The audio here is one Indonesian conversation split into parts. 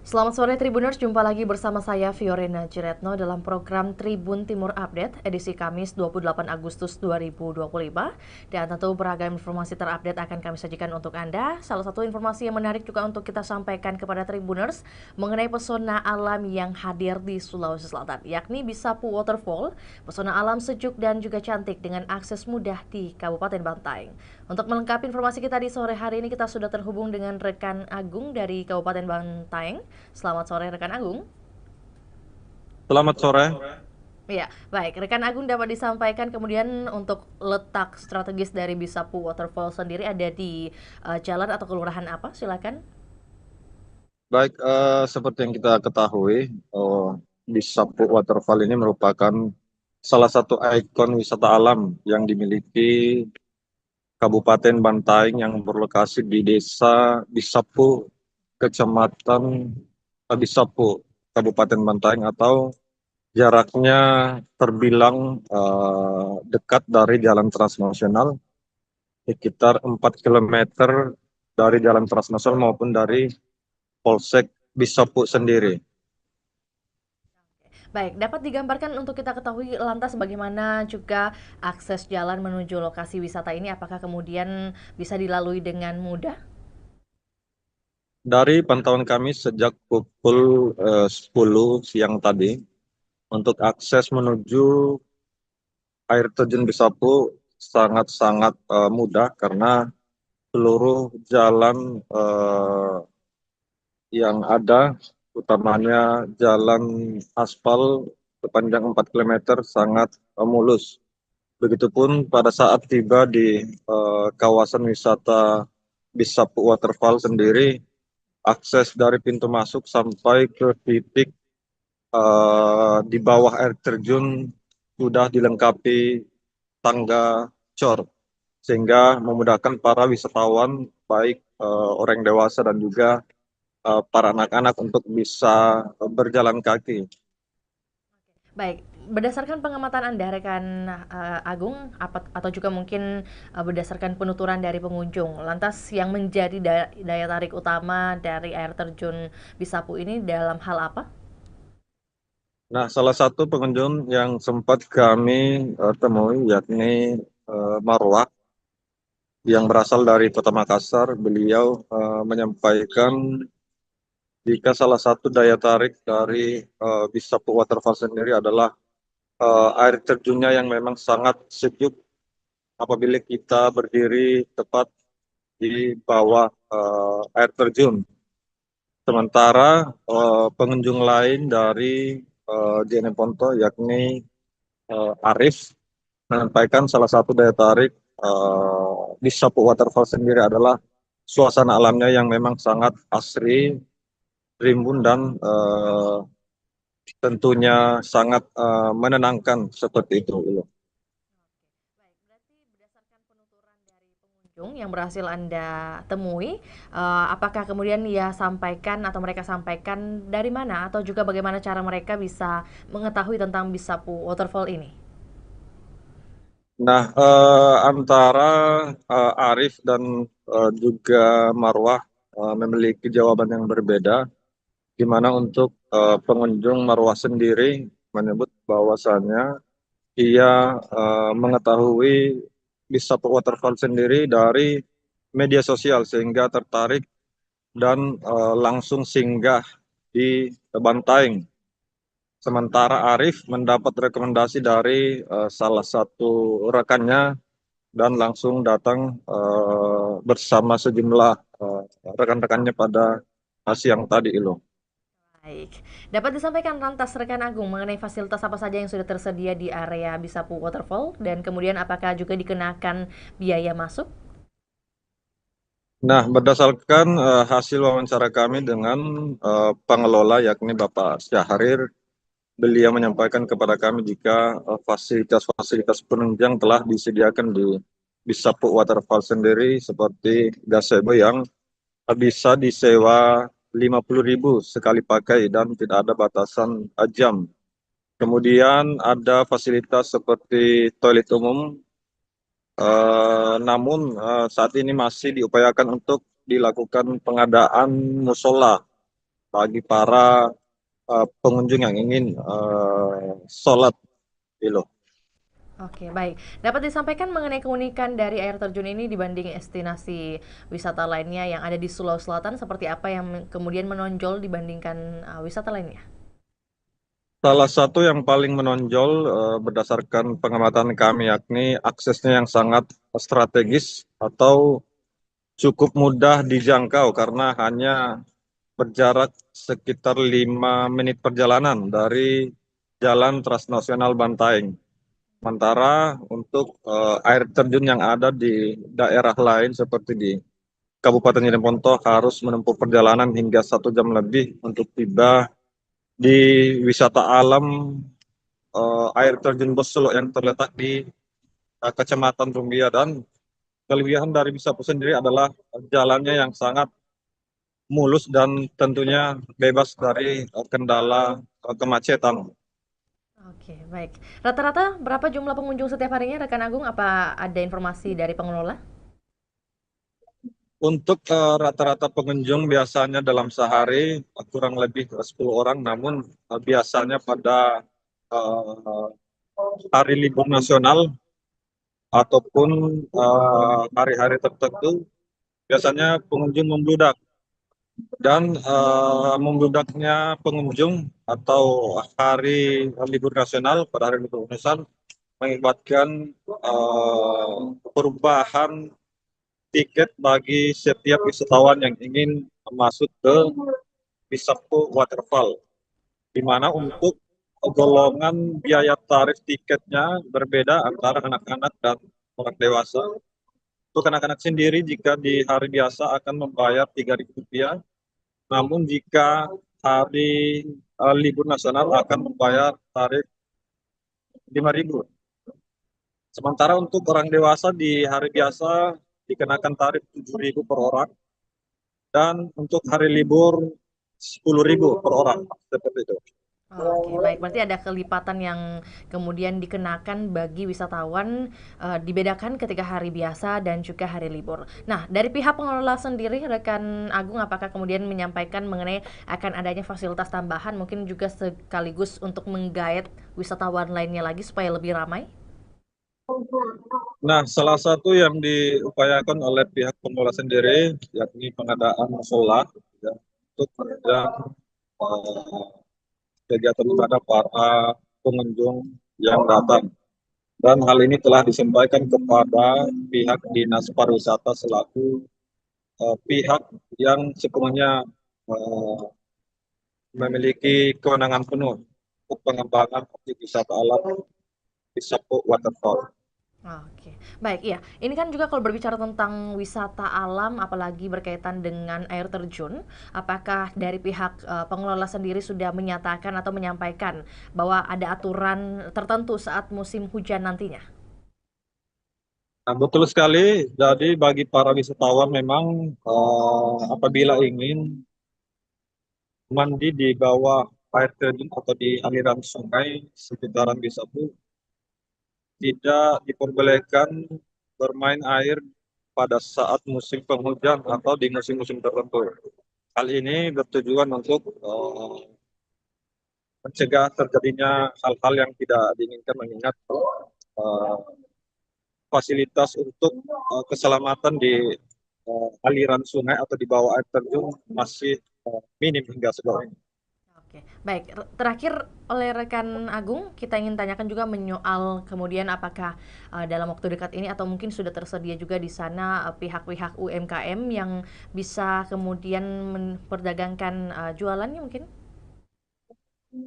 Selamat sore Tribuners, jumpa lagi bersama saya Fiorina Ciretno dalam program Tribun Timur Update edisi Kamis 28 Agustus 2025. Dan tentu beragam informasi terupdate akan kami sajikan untuk Anda. Salah satu informasi yang menarik juga untuk kita sampaikan kepada Tribuners mengenai pesona alam yang hadir di Sulawesi Selatan, yakni Bisapu Waterfall, pesona alam sejuk dan juga cantik dengan akses mudah di Kabupaten Bantaeng. Untuk melengkapi informasi kita di sore hari ini, kita sudah terhubung dengan rekan Agung dari Kabupaten Bantaeng. Selamat sore rekan Agung. Selamat sore. Ya, baik. Rekan Agung dapat disampaikan kemudian untuk letak strategis dari Bisapu Waterfall sendiri ada di jalan atau kelurahan apa? Silakan. Baik, seperti yang kita ketahui, di Sapu Waterfall ini merupakan salah satu ikon wisata alam yang dimiliki Kabupaten Bantaeng yang berlokasi di Desa Bisapu, Kecamatan Bisapu, Kabupaten Bantaeng atau jaraknya terbilang dekat dari Jalan Transnasional, sekitar 4 kilometer dari Jalan Transnasional maupun dari Polsek Bisapu sendiri. Baik, dapat digambarkan untuk kita ketahui lantas bagaimana juga akses jalan menuju lokasi wisata ini, apakah kemudian bisa dilalui dengan mudah? Dari pantauan kami sejak pukul 10 siang tadi, untuk akses menuju air terjun Bisapu sangat-sangat mudah karena seluruh jalan yang ada, utamanya jalan aspal sepanjang 4 kilometer sangat mulus. Begitupun pada saat tiba di kawasan wisata Bisapu Waterfall sendiri, akses dari pintu masuk sampai ke titik di bawah air terjun sudah dilengkapi tangga cor, sehingga memudahkan para wisatawan baik orang dewasa dan juga para anak-anak untuk bisa berjalan kaki. Baik, berdasarkan pengamatan Anda, rekan Agung, atau juga mungkin berdasarkan penuturan dari pengunjung, lantas yang menjadi daya tarik utama dari air terjun Bisapu ini dalam hal apa? Nah, salah satu pengunjung yang sempat kami temui yakni Marwah yang berasal dari Kota Makassar. Beliau menyampaikan jika salah satu daya tarik dari Bisapu Waterfall sendiri adalah air terjunnya yang memang sangat sejuk apabila kita berdiri tepat di bawah air terjun. Sementara pengunjung lain dari JN Ponto yakni Arif menyampaikan salah satu daya tarik Bisapu Waterfall sendiri adalah suasana alamnya yang memang sangat asri, rimbun dan tentunya sangat menenangkan seperti itu. Baik, berarti berdasarkan penuturan dari pengunjung yang berhasil Anda temui, apakah kemudian ia sampaikan atau mereka sampaikan dari mana atau juga bagaimana cara mereka bisa mengetahui tentang Bisapu Waterfall ini? Nah, antara Arif dan juga Marwah memiliki jawaban yang berbeda, di mana untuk pengunjung Marwah sendiri menyebut bahwasannya ia mengetahui Bisapu Waterfall sendiri dari media sosial sehingga tertarik dan langsung singgah di Bantaeng. Sementara Arif mendapat rekomendasi dari salah satu rekannya dan langsung datang bersama sejumlah rekan-rekannya pada siang tadi, Ilo. Baik, dapat disampaikan lantas rekan Agung mengenai fasilitas apa saja yang sudah tersedia di area Bisapu Waterfall dan kemudian apakah juga dikenakan biaya masuk? Nah, berdasarkan hasil wawancara kami dengan pengelola yakni Bapak Syahrir, beliau menyampaikan kepada kami jika fasilitas-fasilitas penunjang telah disediakan di Sapu Waterfall sendiri seperti gazebo yang bisa disewa 50.000 sekali pakai dan tidak ada batasan jam. Kemudian ada fasilitas seperti toilet umum, namun saat ini masih diupayakan untuk dilakukan pengadaan musola bagi para pengunjung yang ingin sholat gitu. Oke, baik. Dapat disampaikan mengenai keunikan dari air terjun ini dibanding destinasi wisata lainnya yang ada di Sulawesi Selatan seperti apa yang kemudian menonjol dibandingkan wisata lainnya? Salah satu yang paling menonjol berdasarkan pengamatan kami yakni aksesnya yang sangat strategis atau cukup mudah dijangkau karena hanya berjarak sekitar 5 menit perjalanan dari Jalan Transnasional Bantaeng. Sementara untuk air terjun yang ada di daerah lain seperti di Kabupaten Jeneponto harus menempuh perjalanan hingga 1 jam lebih untuk tiba di wisata alam air terjun Bosolo yang terletak di Kecamatan Rumbia, dan kelebihan dari Bisapu sendiri adalah jalannya yang sangat mulus dan tentunya bebas dari kendala kemacetan. Oke, baik. Rata-rata berapa jumlah pengunjung setiap harinya, rekan Agung? Apa ada informasi dari pengelola? Untuk rata-rata pengunjung biasanya dalam sehari kurang lebih 10 orang, namun biasanya pada eh, hari libur nasional ataupun hari-hari tertentu biasanya pengunjung membludak, dan membludaknya pengunjung atau hari libur nasional pada hari libur nasional mengibatkan perubahan tiket bagi setiap wisatawan yang ingin masuk ke Bisapu Waterfall, di mana untuk golongan biaya tarif tiketnya berbeda antara anak-anak dan orang dewasa. Untuk anak-anak sendiri jika di hari biasa akan membayar Rp3.000, namun jika hari libur nasional akan membayar tarif 5.000. Sementara untuk orang dewasa di hari biasa dikenakan tarif 7.000 per orang, dan untuk hari libur 10.000 per orang, seperti itu. Oke, baik. Berarti ada kelipatan yang kemudian dikenakan bagi wisatawan, dibedakan ketika hari biasa dan juga hari libur. Nah, dari pihak pengelola sendiri, rekan Agung, apakah kemudian menyampaikan mengenai akan adanya fasilitas tambahan, mungkin juga sekaligus untuk menggait wisatawan lainnya lagi supaya lebih ramai? Nah, salah satu yang diupayakan oleh pihak pengelola sendiri yakni pengadaan musola ya, untuk menunjang eh, kegiatan ibadah para pengunjung yang datang. Dan hal ini telah disampaikan kepada pihak Dinas Pariwisata selaku pihak yang sepenuhnya eh, memiliki kewenangan penuh untuk pengembangan objek wisata alam di Sapo Waterfall. Oke, baik, iya. Ini kan juga kalau berbicara tentang wisata alam, apalagi berkaitan dengan air terjun, apakah dari pihak pengelola sendiri sudah menyatakan atau menyampaikan bahwa ada aturan tertentu saat musim hujan nantinya? Nah, betul sekali. Jadi bagi para wisatawan memang apabila ingin mandi di bawah air terjun atau di aliran sungai sekitaran Bisapu, tidak diperbolehkan bermain air pada saat musim penghujan atau di musim-musim tertentu. Hal ini bertujuan untuk mencegah terjadinya hal-hal yang tidak diinginkan, mengingat eh, fasilitas untuk keselamatan di aliran sungai atau di bawah air terjun masih minim hingga sejauh ini. Oke, baik. Terakhir oleh rekan Agung, kita ingin tanyakan juga menyoal kemudian apakah dalam waktu dekat ini atau mungkin sudah tersedia juga di sana pihak-pihak UMKM yang bisa kemudian memperdagangkan jualannya mungkin?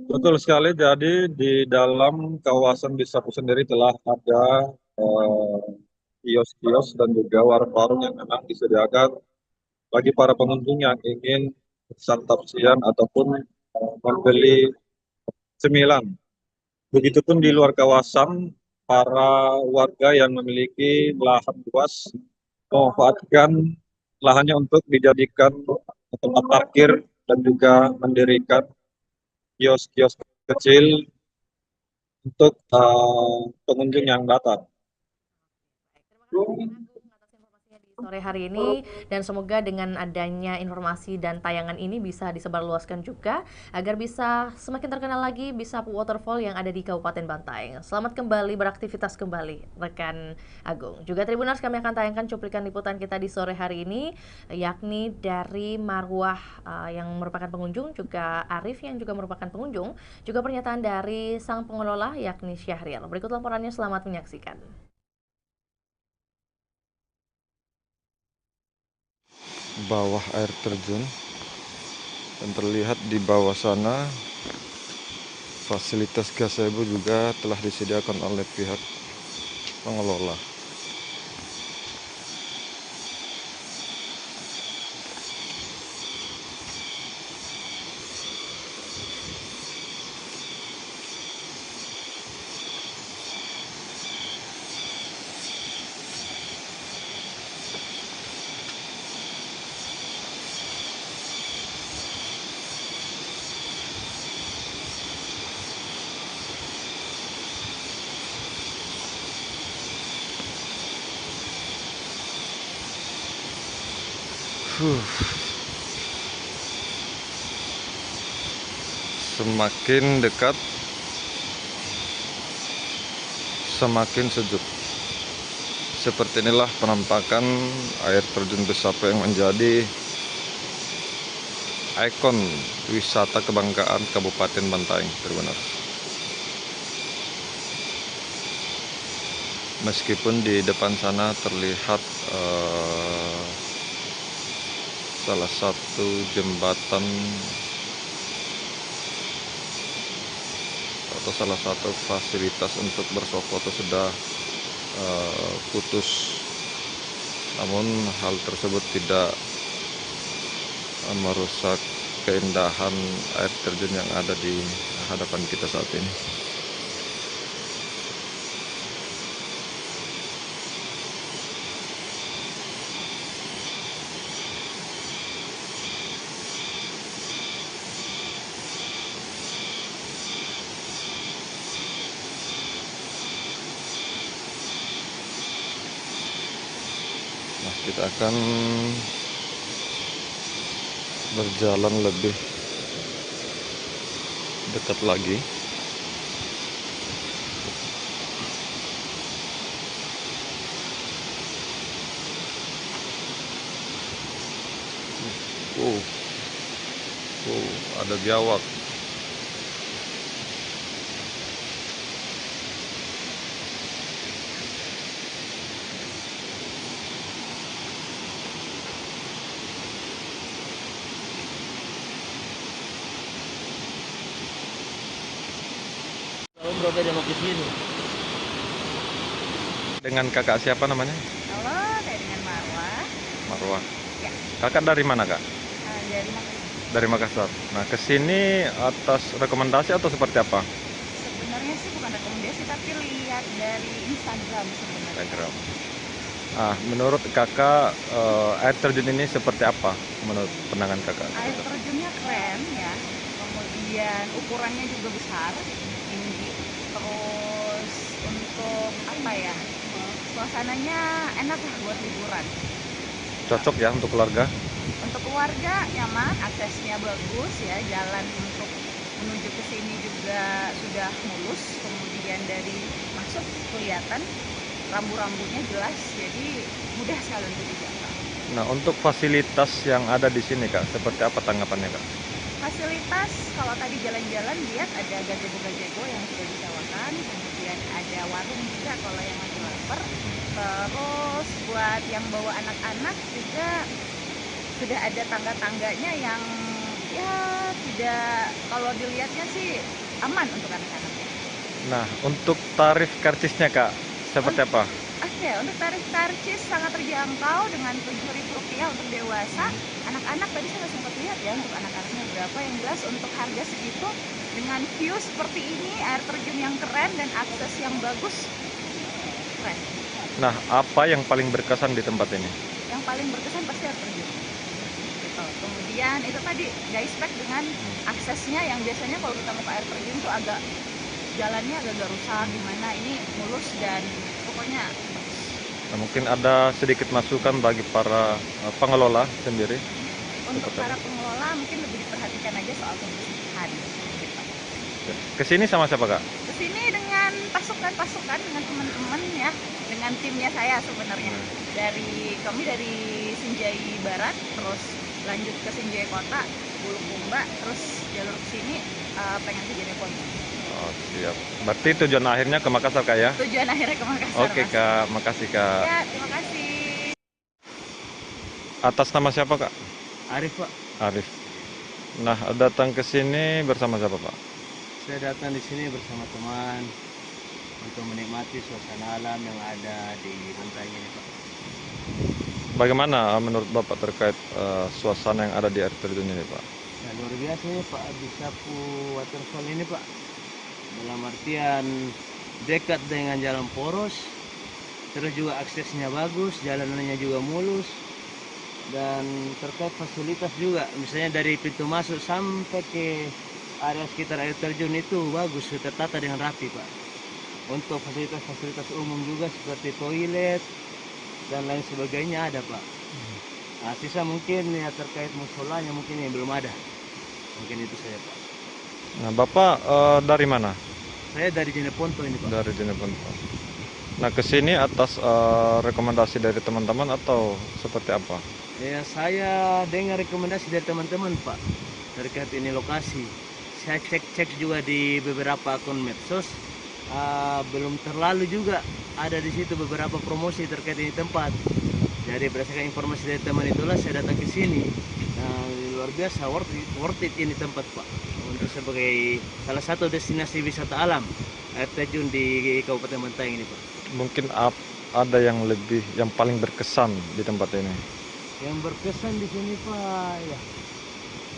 Betul sekali. Jadi di dalam kawasan Bisapu sendiri telah ada eh, kios-kios dan juga warung-warung yang memang disediakan bagi para pengunjung yang ingin santap siang ataupun membeli cemilan. Begitupun di luar kawasan, para warga yang memiliki lahan luas memanfaatkan lahannya untuk dijadikan tempat parkir dan juga mendirikan kios-kios kecil untuk pengunjung yang datang. Terima kasih rekan Agung atas informasinya di sore hari ini, dan semoga dengan adanya informasi dan tayangan ini bisa disebarluaskan juga agar bisa semakin terkenal lagi Bisapu Waterfall yang ada di Kabupaten Bantaeng. Selamat kembali beraktivitas kembali rekan Agung. Juga Tribuners, kami akan tayangkan cuplikan liputan kita di sore hari ini, yakni dari Marwah yang merupakan pengunjung, juga Arif yang juga merupakan pengunjung, juga pernyataan dari sang pengelola yakni Syahrial. Berikut laporannya, selamat menyaksikan. Bawah air terjun, dan terlihat di bawah sana fasilitas gazebo juga telah disediakan oleh pihak pengelola. Semakin dekat, semakin sejuk. Seperti inilah penampakan air terjun Bisapu yang menjadi ikon wisata kebanggaan Kabupaten Bantaeng, Tribuners. Meskipun di depan sana terlihat salah satu jembatan atau salah satu fasilitas untuk bersuah foto sudah putus, namun hal tersebut tidak merusak keindahan air terjun yang ada di hadapan kita saat ini. Nah, kita akan berjalan lebih dekat lagi. Ada biawak. Berbeda sama di sini. Dengan kakak siapa namanya? Halo, saya dengan Marwah. Marwah. Ya. Kakak dari mana, Kak? Dari Makassar. Dari Makassar. Nah, ke sini atas rekomendasi atau seperti apa? Sebenarnya sih bukan rekomendasi, tapi lihat dari Instagram sebenarnya. Instagram. Menurut kakak air terjun ini seperti apa menurut pandangan kakak? Air terjunnya keren ya, kemudian ukurannya juga besar, tinggi. Terus untuk apa ya, suasananya enak lah buat liburan. Cocok ya untuk keluarga? Untuk keluarga nyaman, aksesnya bagus ya, jalan untuk menuju ke sini juga sudah mulus, kemudian dari masuk kelihatan rambu-rambunya jelas, jadi mudah sekali untuk dijangkau. Nah, untuk fasilitas yang ada di sini, Kak, seperti apa tanggapannya, Kak? Fasilitas, kalau tadi jalan-jalan lihat ada gazebo-gazebo yang sudah disewakan, kemudian ada warung juga kalau yang masih lapar. Terus buat yang bawa anak-anak juga sudah ada tangga-tangganya yang ya tidak, kalau dilihatnya sih aman untuk anak-anaknya. Nah, untuk tarif karcisnya, Kak, seperti apa? Oke, untuk tarif karcis sangat terjangkau dengan Rp7.000 untuk dewasa. Anak-anak tadi saya sempat lihat ya untuk anak-anaknya berapa. Yang jelas untuk harga segitu dengan view seperti ini, air terjun yang keren dan akses yang bagus, keren. Nah, apa yang paling berkesan di tempat ini? Yang paling berkesan pasti air terjun. Gitu. Kemudian itu tadi daispek dengan aksesnya yang biasanya kalau kita mau ke air terjun tuh agak jalannya agak rusak gimana, ini mulus dan pokoknya. Nah, mungkin ada sedikit masukan bagi para pengelola sendiri. Untuk para pengelola mungkin lebih diperhatikan aja soal kebersihan gitu. Kesini sama siapa Kak? Kesini dengan pasukan dengan teman-teman ya, dengan timnya saya sebenarnya. Kami dari Sinjai Barat, terus lanjut ke Sinjai Kota, Bulukumba, terus jalur ke sini pengen ke Jeneponto. Oh, siap. Berarti tujuan akhirnya ke Makassar Kak ya? Tujuan akhirnya ke Makassar. Oke Mas. Kak, makasih Kak. Ya, terima kasih. Atas nama siapa Kak? Arif Pak, Arif. Nah, datang ke sini bersama siapa Pak? saya datang di sini bersama teman untuk menikmati suasana alam yang ada di pantai ini Pak. Bagaimana menurut Bapak terkait suasana yang ada di air terjun ini Pak? Nah, luar biasa ini Pak, di Sapu Waterfall ini Pak. Dalam artian dekat dengan jalan poros, terus juga aksesnya bagus, jalanannya juga mulus, dan terkait fasilitas juga, misalnya dari pintu masuk sampai ke area sekitar air terjun itu bagus, tertata dengan rapi Pak. Untuk fasilitas-fasilitas umum juga seperti toilet dan lain sebagainya ada Pak. Nah, sisa mungkin ya terkait musolanya mungkin yang belum ada. Mungkin itu saja Pak. Nah, Bapak dari mana? Saya dari Jeneponto ini Pak. Dari Jeneponto. Nah, ke sini atas rekomendasi dari teman-teman atau seperti apa? Ya, saya dengar rekomendasi dari teman-teman Pak terkait ini lokasi. Saya cek juga di beberapa akun medsos, belum terlalu juga ada di situ beberapa promosi terkait ini tempat. Jadi berdasarkan informasi dari teman itulah saya datang ke sini. Nah, luar biasa worth it ini tempat Pak, untuk sebagai salah satu destinasi wisata alam air terjun di Kabupaten Bantaeng ini Pak. Mungkin ada yang paling berkesan di tempat ini. Yang berkesan di sini Pak, ya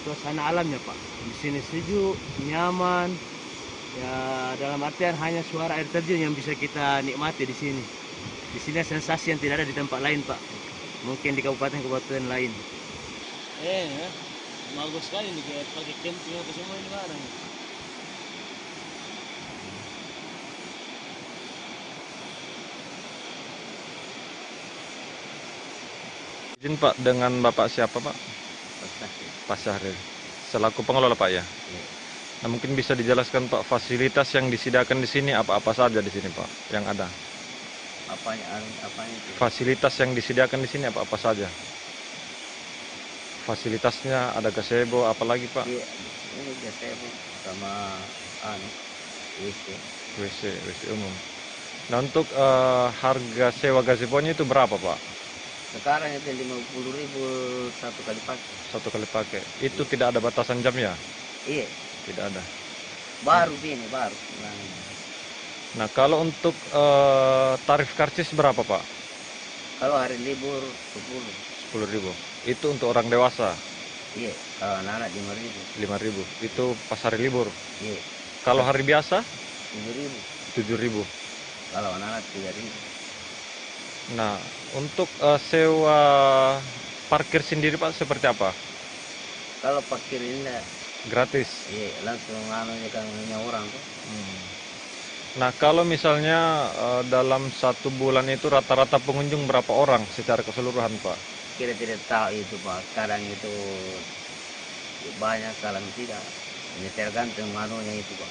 suasana alamnya Pak. Di sini sejuk, nyaman. Ya, dalam artian hanya suara air terjun yang bisa kita nikmati di sini. Di sini sensasi yang tidak ada di tempat lain Pak. Mungkin di kabupaten-kabupaten lain. Ya, bagus sekali nih kayak pakai camping apa semua ini barang. Izin Pak, dengan Bapak siapa Pak? Pak Syahril. Selaku pengelola Pak ya? Nah, mungkin bisa dijelaskan Pak, fasilitas yang disediakan di sini apa-apa saja di sini Pak yang ada? Apanya itu? Fasilitas yang disediakan di sini apa-apa saja? Fasilitasnya ada gazebo apalagi Pak? Iya, ini gazebo sama WC umum. Nah, untuk harga sewa gazebonya itu berapa Pak? sekarang itu 50.000 satu kali pakai. Satu kali pakai. Itu tidak ada batasan jam ya? Iya, Tidak ada. baru ini baru. Nah, kalau untuk tarif karcis berapa Pak? Kalau hari libur 10. 10.000. Itu untuk orang dewasa. Iya, kalau anak 5.000. 5.000. Itu pas hari libur. Iya, Kalau hari biasa 7.000. 7.000. Kalau anak 3.000. Nah, untuk sewa parkir sendiri Pak seperti apa? Kalau parkir ini Gratis. iya, langsung kan orang tuh. Nah, kalau misalnya dalam 1 bulan itu rata-rata pengunjung berapa orang secara keseluruhan Pak? Kita tidak tahu itu Pak. Kadang itu banyak, kadang tidak. Ini tergantung itu Pak.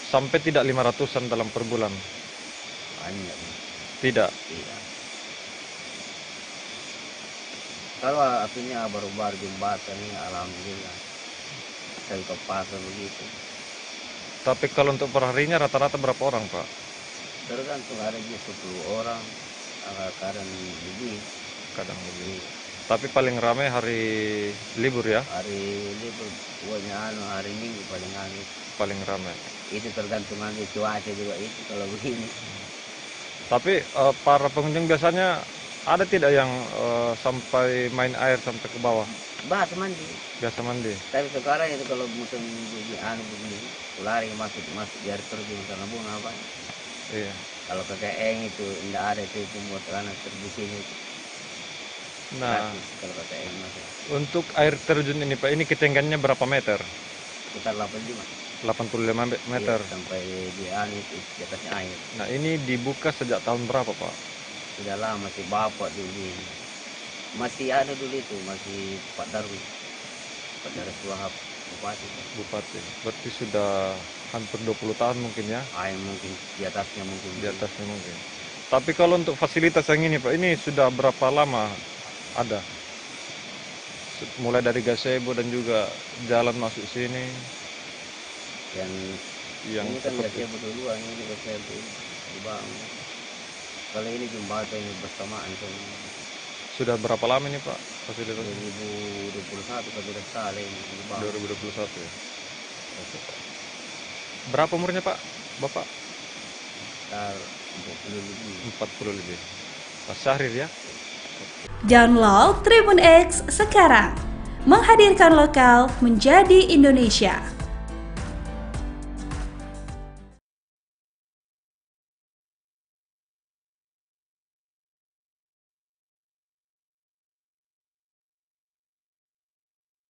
Sampai tidak 500-an dalam per bulan? Banyak. Tidak. Tidak. Kalau artinya baru-baru jembatan ini alhamdulillah. Saya ke pasar begitu. Tapi kalau untuk perharinya rata-rata berapa orang Pak? Tergantung ada 10 orang, kadang lebih. Kadang lebih. Tapi paling ramai hari libur ya? Hari libur, pokoknya hari Minggu paling Paling ramai. itu tergantung cuaca juga itu kalau begini. Tapi para pengunjung biasanya ada tidak yang sampai main air sampai ke bawah? Bahas mandi. Biasa mandi. Tapi sekarang itu kalau musim begini, lari masuk di air terjun karena bunga apa? Iya. Kalau ke Keeng itu tidak ada itu buat anak terbukanya itu. Nah, Gratis kalau ke Keeng masuk. untuk air terjun ini Pak, ini ketinggiannya berapa meter? Sekitar 85. 85 meter. Iya, sampai di atas di atasnya air. Nah, ini dibuka sejak tahun berapa Pak? sudah lama, masih bapak dulu. Masih ada dulu itu, masih Pak Darwis. Pak Darwis Wahab, bupati. Bupati. Berarti sudah hampir 20 tahun mungkin ya? Mungkin di atasnya mungkin. Di atasnya mungkin. Tapi kalau untuk fasilitas yang ini Pak, ini sudah berapa lama ada? Mulai dari gazebo dan juga jalan masuk sini. Yang Ini kan seperti gazebo duluan, ini gazebo dibangun. Kalau ini jembatan ini bersamaan semua. sudah berapa lama ini Pak fasilitas? 2021 kalau tidak salah ini dibangun. 2021 ya. Berapa umurnya Pak? Bapak? Sekitar 40 lebih. 40 lebih. Pak Syahrir ya? Download Tribun X sekarang, menghadirkan lokal menjadi Indonesia.